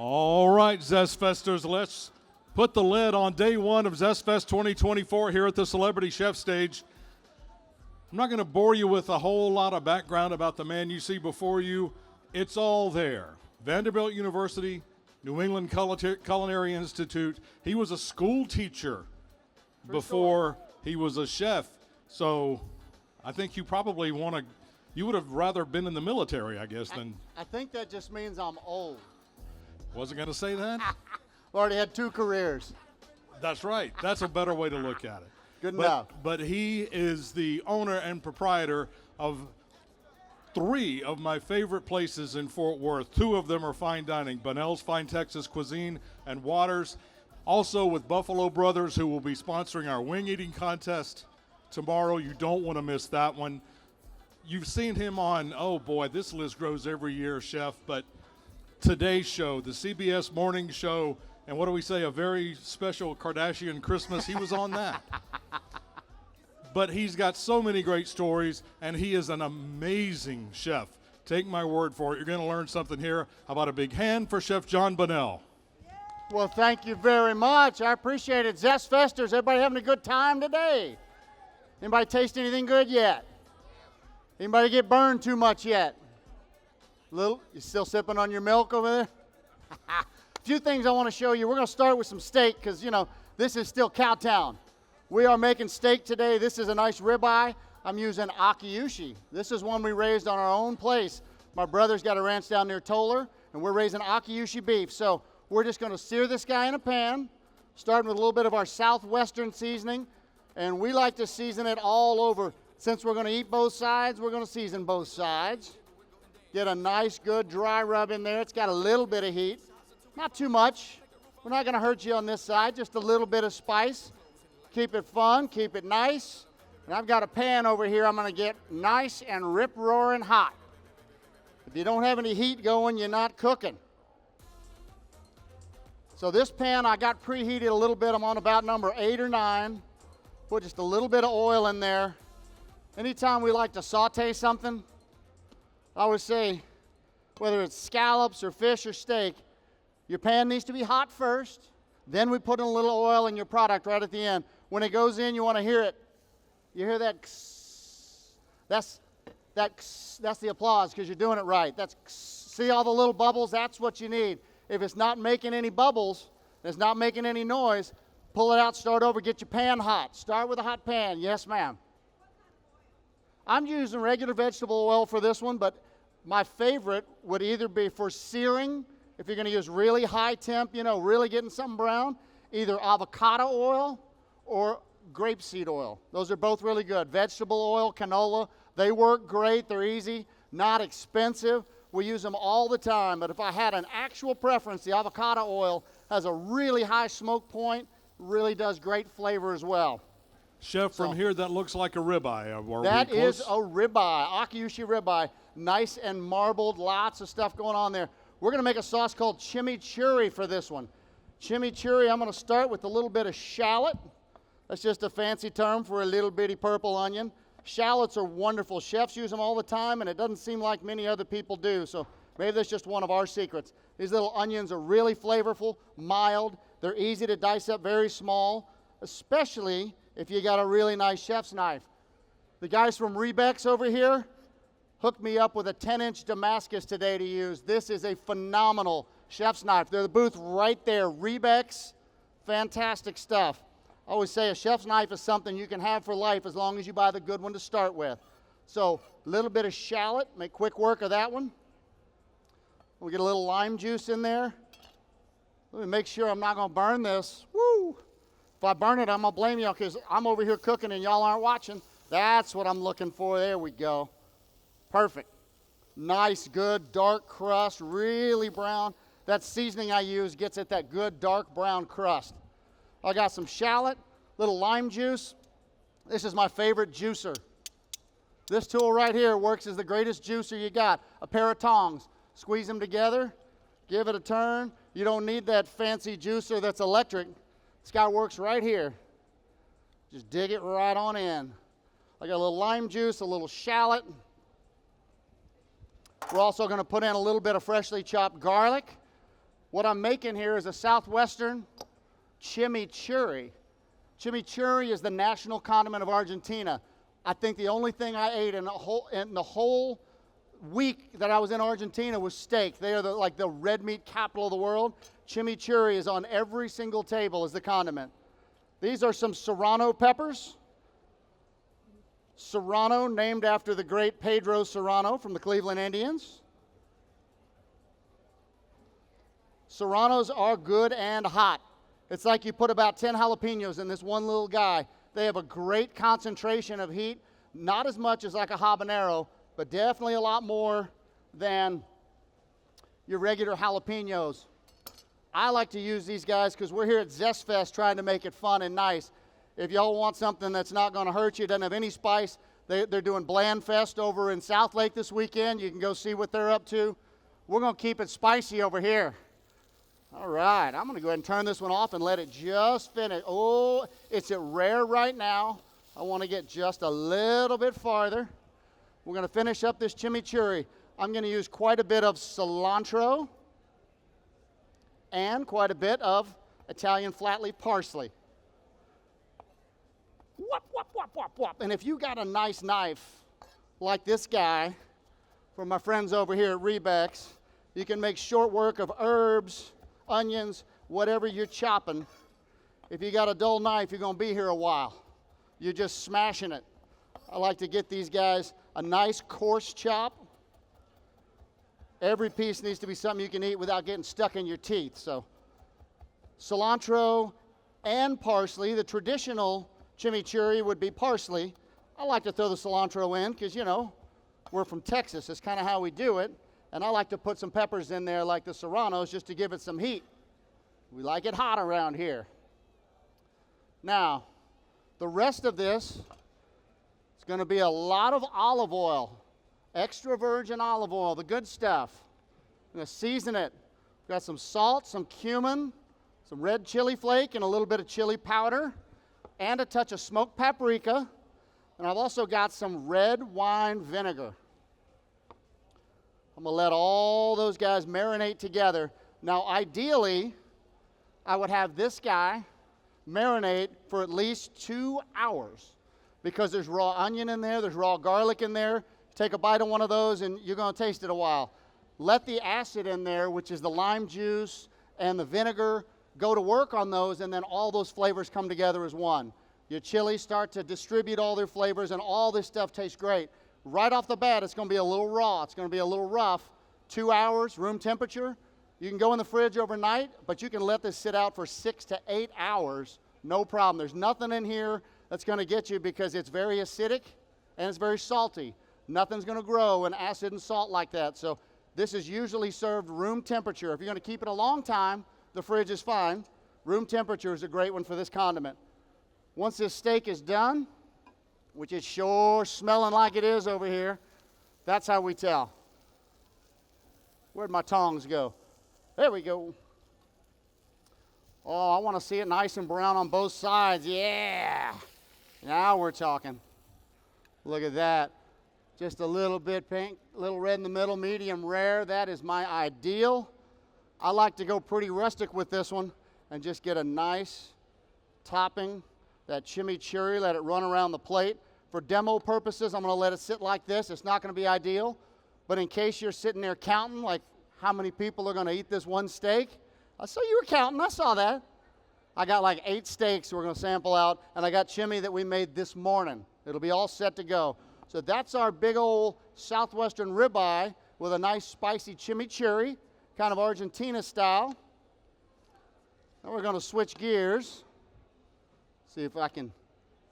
All right, Zestfesters, let's put the lid on day one of Zestfest 2024 here at the Celebrity Chef stage. I'm not going to bore you with a whole lot of background about the man you see before you. It's all there. Vanderbilt University, New England Culinary Institute. He was a school teacher before he was a chef. So I think you probably you would have rather been in the military, I guess, than. I think that just means I'm old. Wasn't going to say that? Already had 2 careers. That's right. That's a better way to look at it. Good enough. But he is the owner and proprietor of 3 of my favorite places in Fort Worth. 2 of them are fine dining, Bonnell's Fine Texas Cuisine and Waters. Also with Buffalo Brothers, who will be sponsoring our wing eating contest tomorrow. You don't want to miss that one. You've seen him on, oh boy, this list grows every year, Chef, but Today's Show, the CBS Morning Show, and what do we say, a very special Kardashian Christmas, he was on that. But he's got so many great stories, and he is an amazing chef. Take my word for it. You're going to learn something here. How about a big hand for Chef John Bonnell? Well, thank you very much. I appreciate it. Zestfesters, everybody having a good time today? Anybody taste anything good yet? Anybody get burned too much yet? You still sipping on your milk over there? A few things I want to show you. We're going to start with some steak because, this is still Cowtown. We are making steak today. This is a nice ribeye. I'm using Akiushi. This is one we raised on our own place. My brother's got a ranch down near Toller, and we're raising Akiushi beef. So we're just going to sear this guy in a pan, starting with a little bit of our southwestern seasoning, and we like to season it all over. Since we're going to eat both sides, we're going to season both sides. Get a nice, good dry rub in there. It's got a little bit of heat. Not too much. We're not going to hurt you on this side. Just a little bit of spice. Keep it fun. Keep it nice. And I've got a pan over here I'm going to get nice and rip-roaring hot. If you don't have any heat going, you're not cooking. So this pan I got preheated a little bit. I'm on about number 8 or 9. Put just a little bit of oil in there. Anytime we like to saute something, I always say, whether it's scallops or fish or steak, your pan needs to be hot first. Then we put in a little oil in your product right at the end. When it goes in, you want to hear it. You hear that? That's the applause because you're doing it right. See all the little bubbles? That's what you need. If it's not making any bubbles, it's not making any noise, pull it out, start over, get your pan hot. Start with a hot pan. Yes, ma'am. I'm using regular vegetable oil for this one, but my favorite would either be for searing, if you're going to use really high temp, really getting something brown, either avocado oil or grapeseed oil. Those are both really good. Vegetable oil, canola, they work great. They're easy, not expensive. We use them all the time, but if I had an actual preference, the avocado oil has a really high smoke point, really does great flavor as well. Chef, from here, that looks like a ribeye. That is a ribeye, Akiushi ribeye. Nice and marbled, lots of stuff going on there. We're going to make a sauce called chimichurri for this one. Chimichurri, I'm going to start with a little bit of shallot. That's just a fancy term for a little bitty purple onion. Shallots are wonderful. Chefs use them all the time, and it doesn't seem like many other people do. So maybe that's just one of our secrets. These little onions are really flavorful, mild. They're easy to dice up very small, especially if you got a really nice chef's knife. The guys from Rebex over here hooked me up with a 10-inch Damascus today to use. This is a phenomenal chef's knife. They're the booth right there. Rebex, fantastic stuff. I always say a chef's knife is something you can have for life as long as you buy the good one to start with. So a little bit of shallot, make quick work of that one. We'll get a little lime juice in there. Let me make sure I'm not going to burn this. Woo! If I burn it, I'm going to blame y'all because I'm over here cooking and y'all aren't watching. That's what I'm looking for. There we go. Perfect. Nice, good, dark crust, really brown. That seasoning I use gets it that good, dark brown crust. I got some shallot, little lime juice. This is my favorite juicer. This tool right here works as the greatest juicer you got. A pair of tongs. Squeeze them together. Give it a turn. You don't need that fancy juicer that's electric. This guy works right here. Just dig it right on in. I got a little lime juice, a little shallot. We're also going to put in a little bit of freshly chopped garlic. What I'm making here is a Southwestern chimichurri. Chimichurri is the national condiment of Argentina. I think the only thing I ate in the whole week that I was in Argentina was steak. They are like the red meat capital of the world. Chimichurri is on every single table as the condiment. These are some serrano peppers. Serrano, named after the great Pedro Serrano from the Cleveland Indians. Serranos are good and hot. It's like you put about 10 jalapenos in this one little guy. They have a great concentration of heat, not as much as like a habanero, but definitely a lot more than your regular jalapenos. I like to use these guys because we're here at Zest Fest trying to make it fun and nice. If y'all want something that's not going to hurt you, doesn't have any spice, they're doing Bland Fest over in South Lake this weekend. You can go see what they're up to. We're going to keep it spicy over here. All right, I'm going to go ahead and turn this one off and let it just finish. Oh, it's at rare right now. I want to get just a little bit farther. We're going to finish up this chimichurri. I'm going to use quite a bit of cilantro and quite a bit of Italian flat-leaf parsley. Whop, whop, whop, whop, whop. And if you got a nice knife like this guy from my friends over here at Rebex, you can make short work of herbs, onions, whatever you're chopping. If you got a dull knife, you're going to be here a while. You're just smashing it. I like to get these guys a nice coarse chop. Every piece needs to be something you can eat without getting stuck in your teeth. So cilantro and parsley. The traditional chimichurri would be parsley. I like to throw the cilantro in because, you know, we're from Texas. It's kind of how we do it. And I like to put some peppers in there like the serranos just to give it some heat. We like it hot around here. Now, the rest of this is going to be a lot of olive oil. Extra virgin olive oil, the good stuff. I'm going to season it. We've got some salt, some cumin, some red chili flake, and a little bit of chili powder, and a touch of smoked paprika. And I've also got some red wine vinegar. I'm going to let all those guys marinate together. Now, ideally, I would have this guy marinate for at least 2 hours because there's raw onion in there, there's raw garlic in there. Take a bite of one of those and you're going to taste it a while. Let the acid in there, which is the lime juice and the vinegar, go to work on those, and then all those flavors come together as one. Your chilies start to distribute all their flavors, and all this stuff tastes great. Right off the bat, it's going to be a little raw. It's going to be a little rough. 2 hours, room temperature. You can go in the fridge overnight, but you can let this sit out for 6 to 8 hours. No problem. There's nothing in here that's going to get you because it's very acidic and it's very salty. Nothing's going to grow in acid and salt like that. So this is usually served room temperature. If you're going to keep it a long time, the fridge is fine. Room temperature is a great one for this condiment. Once this steak is done, which is sure smelling like it is over here, that's how we tell. Where'd my tongs go? There we go. Oh, I want to see it nice and brown on both sides. Yeah. Now we're talking. Look at that. Just a little bit pink, a little red in the middle, medium rare. That is my ideal. I like to go pretty rustic with this one and just get a nice topping, that chimichurri, let it run around the plate. For demo purposes, I'm going to let it sit like this. It's not going to be ideal. But in case you're sitting there counting, like how many people are going to eat this one steak, I saw you were counting. I saw that. I got like 8 steaks we're going to sample out, and I got chimmy that we made this morning. It'll be all set to go. So that's our big old Southwestern ribeye with a nice spicy chimichurri, kind of Argentina style. Now we're going to switch gears. See if I can,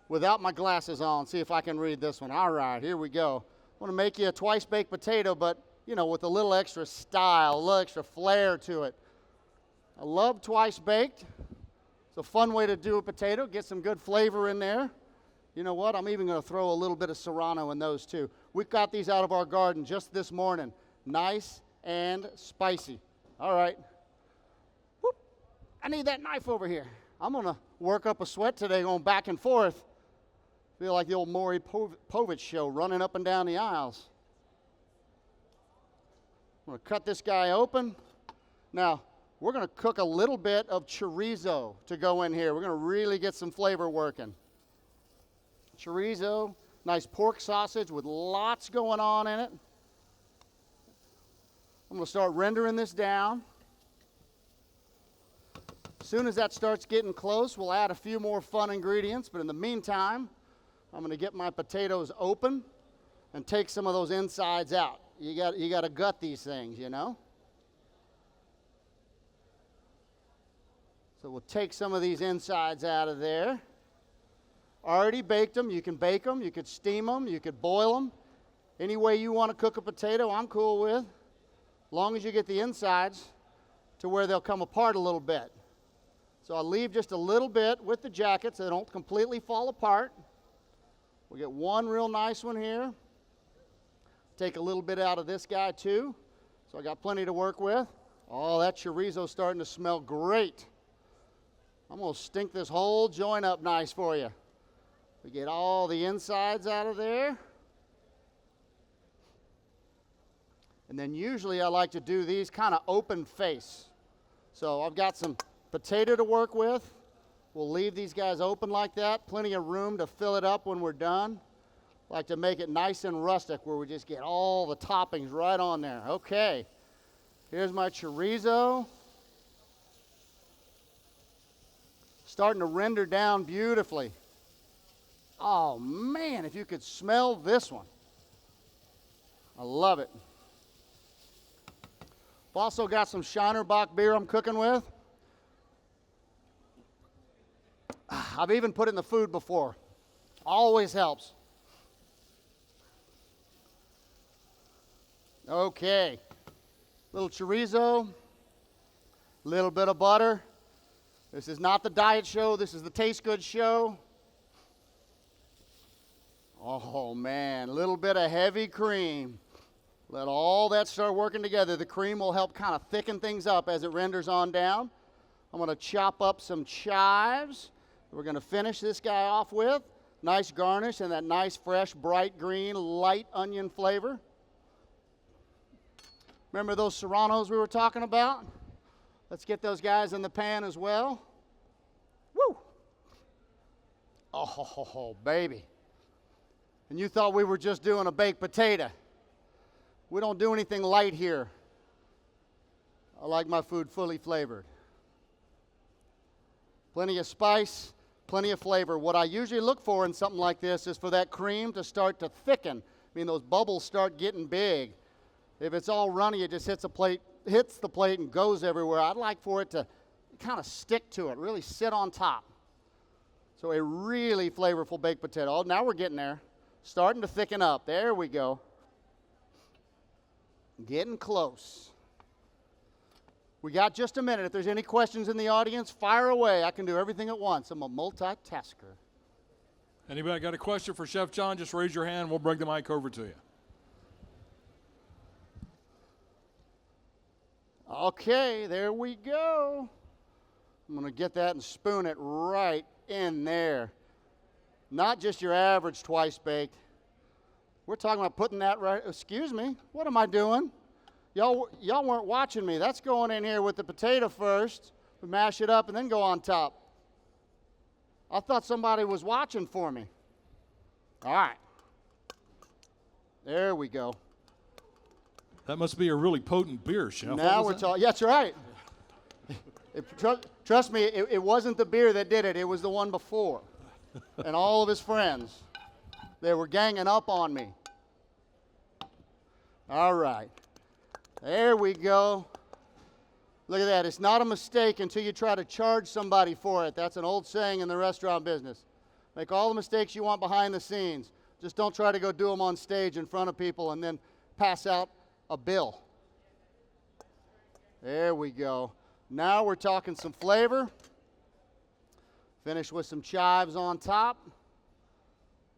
without my glasses on, see if I can read this one. All right, here we go. I want to make you a twice baked potato, but, you know, with a little extra style, a little extra flair to it. I love twice baked. It's a fun way to do a potato, get some good flavor in there. You know what? I'm even going to throw a little bit of serrano in those too. We got these out of our garden just this morning. Nice and spicy. All right. Whoop. I need that knife over here. I'm going to work up a sweat today going back and forth. Feel like the old Maury Povich show, running up and down the aisles. I'm going to cut this guy open. Now, we're going to cook a little bit of chorizo to go in here. We're going to really get some flavor working. Chorizo, nice pork sausage with lots going on in it. I'm going to start rendering this down. As soon as that starts getting close, we'll add a few more fun ingredients. But in the meantime, I'm going to get my potatoes open and take some of those insides out. You got to gut these things, you know. So we'll take some of these insides out of there. Already baked them. You can bake them. You could steam them. You could boil them. Any way you want to cook a potato, I'm cool with. As long as you get the insides to where they'll come apart a little bit. So I'll leave just a little bit with the jacket so they don't completely fall apart. We'll get one real nice one here. Take a little bit out of this guy too. So I got plenty to work with. Oh, that chorizo's starting to smell great. I'm going to stink this whole joint up nice for you. We get all the insides out of there. And then usually I like to do these kind of open face. So I've got some potato to work with. We'll leave these guys open like that. Plenty of room to fill it up when we're done. Like to make it nice and rustic where we just get all the toppings right on there. Okay, here's my chorizo. Starting to render down beautifully. Oh man, if you could smell this one. I love it. I've also got some Shinerbach beer I'm cooking with. I've even put it in the food before. Always helps. Okay. Little chorizo, little bit of butter. This is not the diet show, this is the taste good show. Oh man, a little bit of heavy cream. Let all that start working together. The cream will help kind of thicken things up as it renders on down. I'm going to chop up some chives. We're going to finish this guy off with. Nice garnish and that nice, fresh, bright green, light onion flavor. Remember those serranos we were talking about? Let's get those guys in the pan as well. Woo! Oh, baby. And you thought we were just doing a baked potato. We don't do anything light here. I like my food fully flavored. Plenty of spice, plenty of flavor. What I usually look for in something like this is for that cream to start to thicken. I mean, those bubbles start getting big. If it's all runny, it just hits the plate and goes everywhere. I'd like for it to kind of stick to it, really sit on top. So a really flavorful baked potato. Oh, now we're getting there. Starting to thicken up. There we go. Getting close. We got just a minute. If there's any questions in the audience, fire away. I can do everything at once. I'm a multitasker. Anybody got a question for Chef John? Just raise your hand. We'll bring the mic over to you. Okay, there we go. I'm going to get that and spoon it right in there. Not just your average twice baked. We're talking about putting that right. Excuse me, what am I doing? Y'all weren't watching me. That's going in here with the potato first. We mash it up and then go on top. I thought somebody was watching for me. All right. There we go. That must be a really potent beer, Chef. Now we're talking. Yeah, that's right. Trust me, it wasn't the beer that did it. It was the one before. And all of his friends. They were ganging up on me. All right. There we go. Look at that. It's not a mistake until you try to charge somebody for it. That's an old saying in the restaurant business. Make all the mistakes you want behind the scenes. Just don't try to go do them on stage in front of people and then pass out a bill. There we go. Now we're talking some flavor. Finish with some chives on top.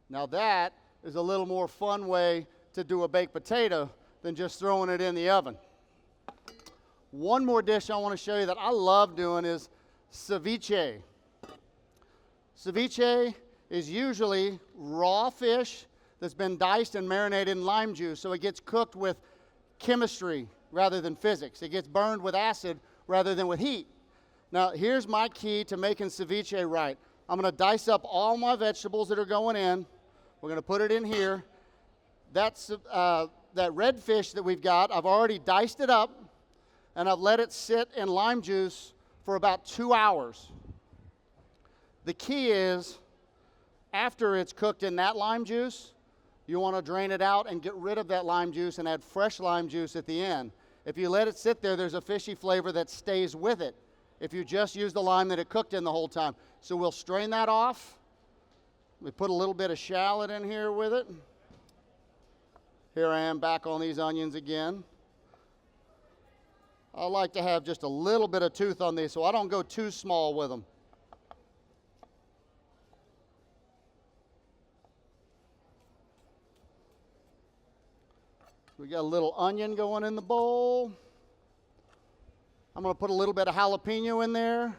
Now that is a little more fun way to do a baked potato than just throwing it in the oven. One more dish I want to show you that I love doing is ceviche. Ceviche is usually raw fish that's been diced and marinated in lime juice, so it gets cooked with chemistry rather than physics. It gets burned with acid rather than with heat. Now, here's my key to making ceviche right. I'm going to dice up all my vegetables that are going in. We're going to put it in here. That's that red fish that we've got. I've already diced it up, and I've let it sit in lime juice for about 2 hours. The key is, after it's cooked in that lime juice, you want to drain it out and get rid of that lime juice and add fresh lime juice at the end. If you let it sit there, there's a fishy flavor that stays with it if you just use the lime that it cooked in the whole time. So we'll strain that off. We put a little bit of shallot in here with it. Here I am back on these onions again. I like to have just a little bit of tooth on these so I don't go too small with them. We got a little onion going in the bowl. I'm going to put a little bit of jalapeno in there.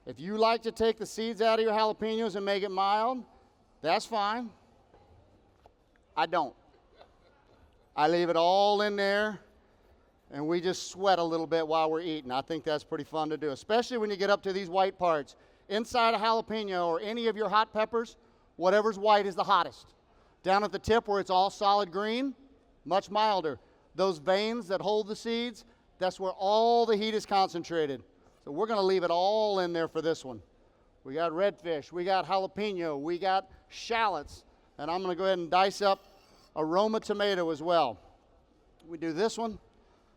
If you like to take the seeds out of your jalapenos and make it mild, that's fine. I don't. I leave it all in there, and we just sweat a little bit while we're eating. I think that's pretty fun to do, especially when you get up to these white parts. Inside a jalapeno or any of your hot peppers, whatever's white is the hottest. Down at the tip where it's all solid green, much milder. Those veins that hold the seeds, that's where all the heat is concentrated. So we're going to leave it all in there for this one. We got redfish, we got jalapeno, we got shallots, and I'm going to go ahead and dice up a Roma tomato as well. We do this one.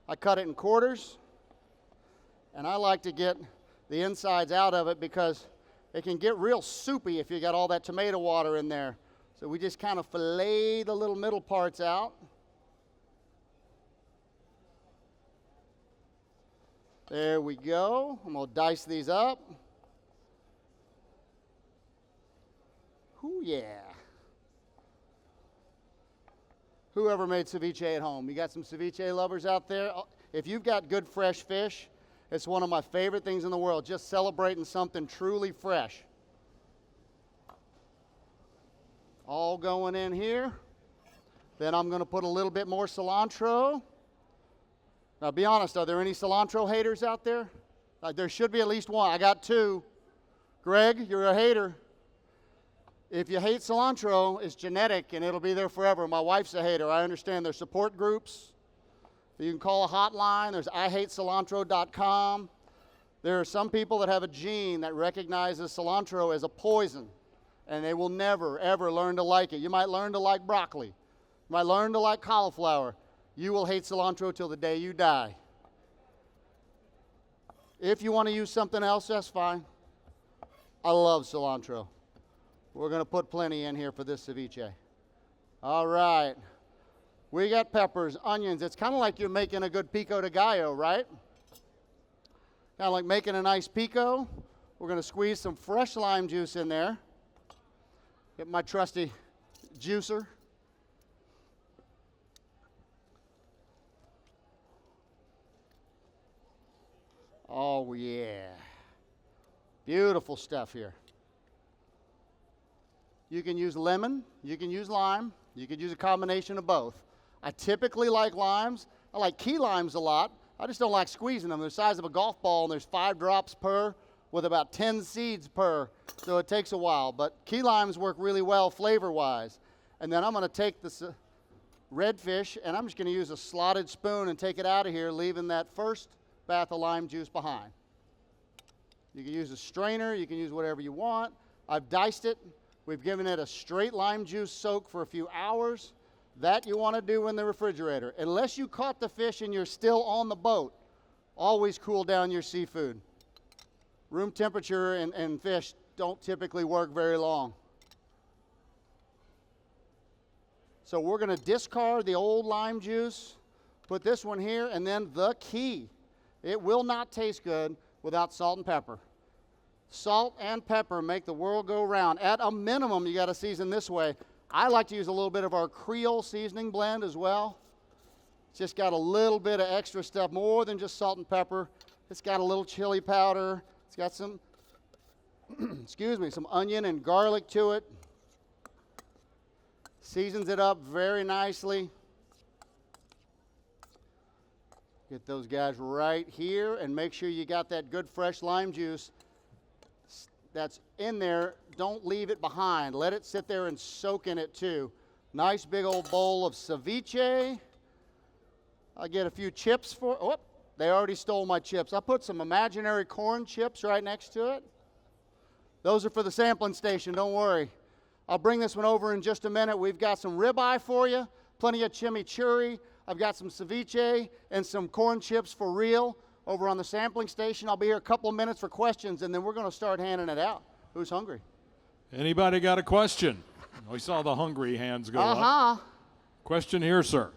I cut it in quarters, and I like to get the insides out of it because it can get real soupy if you got all that tomato water in there. So we just kind of fillet the little middle parts out. There we go. I'm going to dice these up. Ooh, yeah. Whoever made ceviche at home? You got some ceviche lovers out there? If you've got good fresh fish, it's one of my favorite things in the world, just celebrating something truly fresh. All going in here. Then I'm going to put a little bit more cilantro. Now, be honest, are there any cilantro haters out there? There should be at least one. I got two. Greg, you're a hater. If you hate cilantro, it's genetic, and it'll be there forever. My wife's a hater. I understand there's support groups. You can call a hotline. There's IHateCilantro.com. There are some people that have a gene that recognizes cilantro as a poison, and they will never, ever learn to like it. You might learn to like broccoli. You might learn to like cauliflower. You will hate cilantro till the day you die. If you want to use something else, that's fine. I love cilantro. We're going to put plenty in here for this ceviche. All right. We got peppers, onions. It's kind of like you're making a good pico de gallo, right? Kind of like making a nice pico. We're going to squeeze some fresh lime juice in there. Get my trusty juicer. Oh, yeah. Beautiful stuff here. You can use lemon, you can use lime, you could use a combination of both. I typically like limes. I like key limes a lot. I just don't like squeezing them. They're the size of a golf ball, and there's 5 drops per with about 10 seeds per, so it takes a while. But key limes work really well flavor-wise. And then I'm going to take this redfish, and I'm just going to use a slotted spoon and take it out of here, leaving that first bath of lime juice behind. You can use a strainer. You can use whatever you want. I've diced it. We've given it a straight lime juice soak for a few hours. That you want to do in the refrigerator. Unless you caught the fish and you're still on the boat, always cool down your seafood. Room temperature and fish don't typically work very long. So we're going to discard the old lime juice, put this one here, and then the key. It will not taste good without salt and pepper. Salt and pepper make the world go round. At a minimum, you got to season this way. I like to use a little bit of our Creole seasoning blend as well. It's just got a little bit of extra stuff, more than just salt and pepper. It's got a little chili powder. It's got some, some onion and garlic to it. Seasons it up very nicely. Get those guys right here and make sure you got that good fresh lime juice that's in there. Don't leave it behind. Let it sit there and soak in it too. Nice big old bowl of ceviche. I get a few chips for, oh, they already stole my chips. I put some imaginary corn chips right next to it. Those are for the sampling station, don't worry. I'll bring this one over in just a minute. We've got some ribeye for you, plenty of chimichurri. I've got some ceviche and some corn chips for real over on the sampling station. I'll be here a couple of minutes for questions, and then we're going to start handing it out. Who's hungry? Anybody got a question? We saw the hungry hands go up. Question here, sir.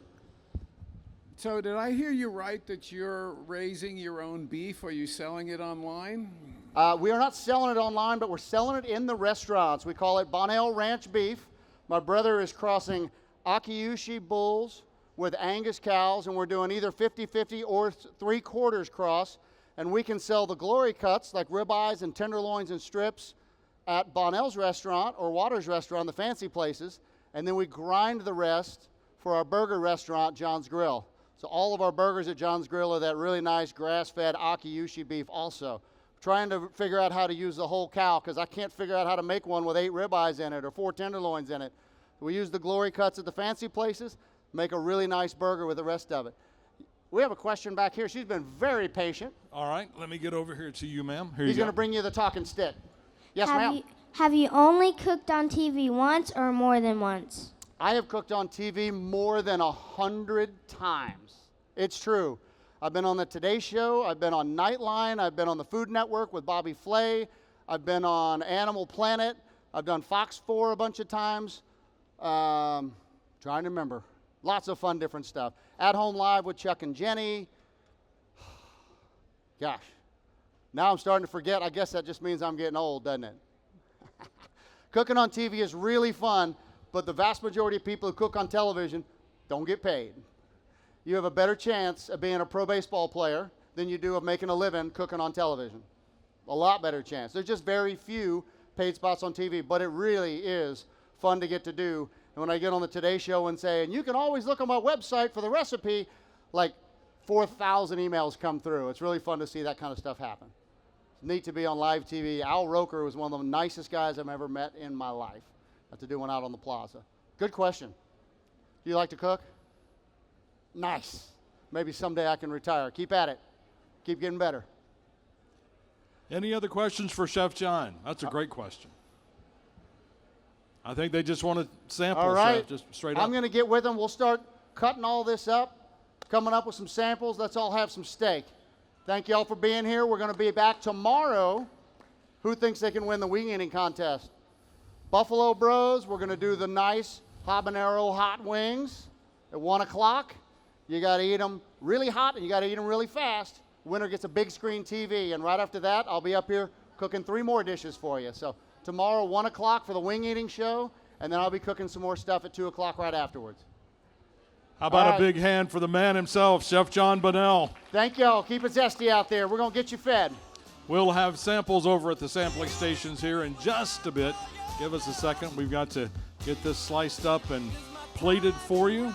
So did I hear you right that you're raising your own beef? Are you selling it online? We are not selling it online, but we're selling it in the restaurants. We call it Bonnell Ranch beef. My brother is crossing Akiushi bulls with Angus cows, and we're doing either 50-50 or 3/4 cross. And we can sell the glory cuts like ribeyes and tenderloins and strips at Bonnell's restaurant or Waters' restaurant, the fancy places. And then we grind the rest for our burger restaurant, John's Grill. So all of our burgers at John's Grill are that really nice grass-fed Akiushi beef also. Trying to figure out how to use the whole cow because I can't figure out how to make one with 8 ribeyes in it or 4 tenderloins in it. We use the glory cuts at the fancy places, make a really nice burger with the rest of it. We have a question back here. She's been very patient. All right, let me get over here to you, ma'am. Here He's you going go. to bring you the talking stick. Yes, ma'am. Have you only cooked on TV once or more than once? I have cooked on TV more than 100 times. It's true. I've been on the Today Show. I've been on Nightline. I've been on the Food Network with Bobby Flay. I've been on Animal Planet. I've done Fox 4 a bunch of times. Trying to remember. Lots of fun, different stuff. At Home Live with Chuck and Jenny. Gosh. Now I'm starting to forget. I guess that just means I'm getting old, doesn't it? Cooking on TV is really fun, but the vast majority of people who cook on television don't get paid. You have a better chance of being a pro baseball player than you do of making a living cooking on television. A lot better chance. There's just very few paid spots on TV, but it really is fun to get to do. And when I get on the Today Show and say, and you can always look on my website for the recipe, like 4,000 emails come through. It's really fun to see that kind of stuff happen. It's neat to be on live TV. Al Roker was one of the nicest guys I've ever met in my life. Got to do one out on the plaza. Good question. Do you like to cook? Nice. Maybe someday I can retire. Keep at it. Keep getting better. Any other questions for Chef John? That's a great question. I think they just want to sample, All right. Chef, just straight up. I'm going to get with them. We'll start cutting all this up, coming up with some samples. Let's all have some steak. Thank you all for being here. We're going to be back tomorrow. Who thinks they can win the wing eating contest? Buffalo Bros. We're going to do the nice habanero hot wings at 1 o'clock. You got to eat them really hot and you got to eat them really fast. Winner gets a big screen TV, and right after that, I'll be up here cooking 3 more dishes for you. So tomorrow, 1 o'clock for the wing eating show, and then I'll be cooking some more stuff at 2 o'clock right afterwards. How about All a big hand for the man himself, Chef John Bonnell? Thank y'all. Keep it zesty out there. We're going to get you fed. We'll have samples over at the sampling stations here in just a bit. Give us a second. We've got to get this sliced up and plated for you.